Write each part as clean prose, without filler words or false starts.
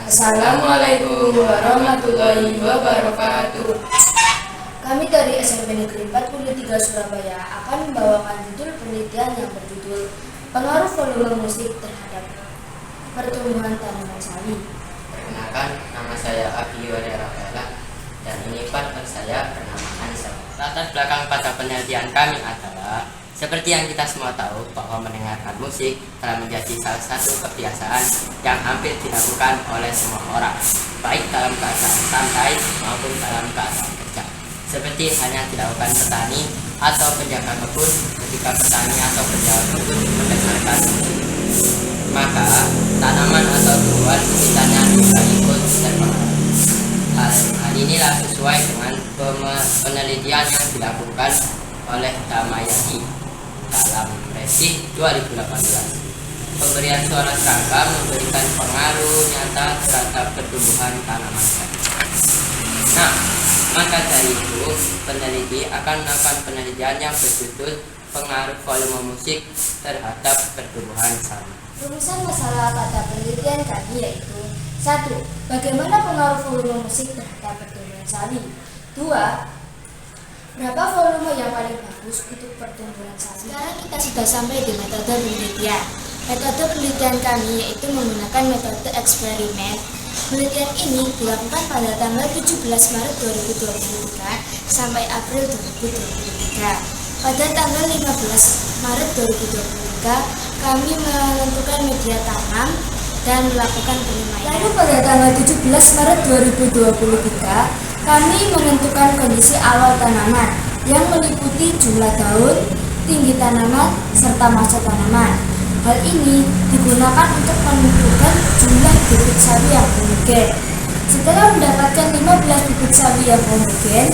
Assalamualaikum warahmatullahi wabarakatuh. Kami dari SMP Negeri 43 Surabaya akan membawakan judul penelitian yang berjudul Pengaruh Volume Musik Terhadap Pertumbuhan Tanaman Sawi. Perkenalkan, nama saya Abi Wade Rafaela dan ini partner saya bernama Anissa. Latar belakang pada penelitian kami adalah seperti yang kita semua tahu bahwa mendengarkan musik telah menjadi salah satu kebiasaan yang hampir dilakukan oleh semua orang, baik dalam keadaan santai maupun dalam keadaan kerja. Seperti hanya dilakukan petani atau penjaga kebun ketika petani atau penjaga kebun mendengarkan musik. Maka tanaman atau tumbuhan sekitarnya juga ikut terpengaruh. Hal inilah sesuai dengan penelitian yang dilakukan oleh Damayani dalam Resik 2018. Pemberian suara serangga memberikan pengaruh nyata terhadap pertumbuhan tanaman sawi. Nah, maka dari itu peneliti akan melakukan penelitian yang berjudul pengaruh volume musik terhadap pertumbuhan sawi. Rumusan masalah pada penelitian kami yaitu 1. Bagaimana pengaruh volume musik terhadap pertumbuhan sawi? 2. Berapa volume yang paling bagus untuk pertumbuhan sawi? Sekarang kita sudah sampai di metode penelitian. Metode penelitian kami yaitu menggunakan metode eksperimen. Penelitian ini dilakukan pada tanggal 17 Maret 2023 sampai April 2023. Pada tanggal 15 Maret 2023, kami menentukan media tanam dan melakukan penyemaian. Lalu pada tanggal 17 Maret 2023, kami menentukan kondisi awal tanaman yang meliputi jumlah daun, tinggi tanaman, serta masa tanaman. Hal ini digunakan untuk menentukan jumlah bibit sawi yang homogen. Setelah mendapatkan 15 bibit sawi yang homogen,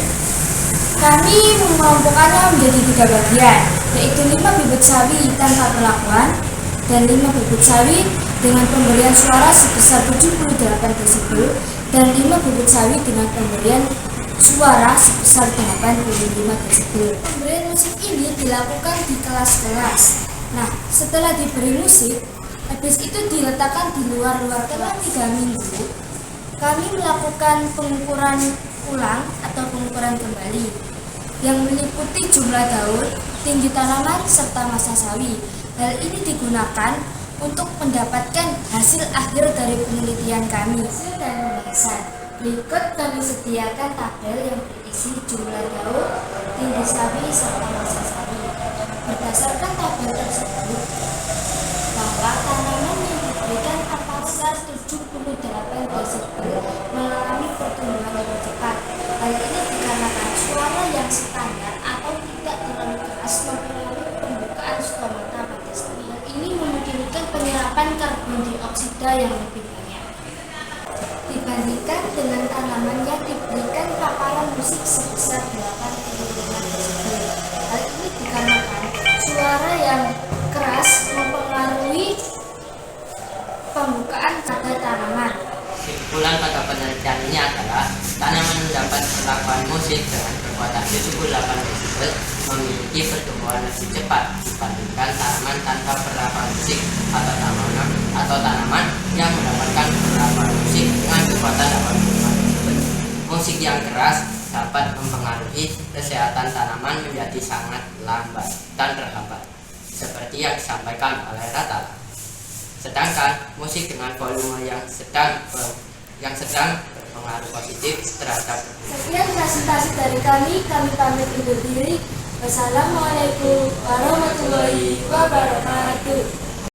kami mengelompokkannya menjadi 3 bagian, yaitu 5 bibit sawi tanpa perlakuan dan 5 bibit sawi dengan pemberian suara sebesar 78 desibel dan 5 bibit sawi dengan pemberian suara sebesar 85 desibel. Pemberian musik ini dilakukan di kelas-kelas. Nah, setelah diberi musik, habis itu diletakkan di luar-luar kelas 3 minggu. Kami melakukan pengukuran ulang atau pengukuran kembali yang meliputi jumlah daun, tinggi tanaman, serta masa sawi. Hal ini digunakan untuk mendapatkan hasil akhir dari penelitian kami. Hasil dan pembahasan. Berikut kami sediakan tabel yang berisi jumlah daun, tinggi sawi, serta masa sawi. Berdasarkan tabel tersebut, bahwa tanaman yang diberikan kapasitas 78 desibel mengalami pertumbuhan lebih cepat. Hal ini dikarenakan suara yang standar atau tidak terlalu keras mempengaruhi pembukaan stomata pada sawi. Hal ini memungkinkan penyerapan karbon dioksida yang lebih banyak dibandingkan dengan tanaman yang diberikan paparan musik sebesar 85 desibel. Hal ini dikarenakan suara yang keras mempengaruhi pembukaan pada tanaman. Kesimpulan pada penelitian ini adalah tanaman mendapat perlakuan musik dengan kekuatan 78 desibel memiliki pertumbuhan lebih cepat dibandingkan tanaman tanpa perlakuan musik atau tanaman yang mendapatkan perlakuan musik dengan kekuatan 85 desibel. Musik yang keras dapat mempengaruhi kesehatan tanaman menjadi sangat lambat dan terhambat, seperti yang disampaikan oleh Ratala. Sedangkan musik dengan volume yang sedang berpengaruh positif terhadap. Sekian presentasi dari kami pamit undur diri. Wassalamualaikum warahmatullahi wabarakatuh.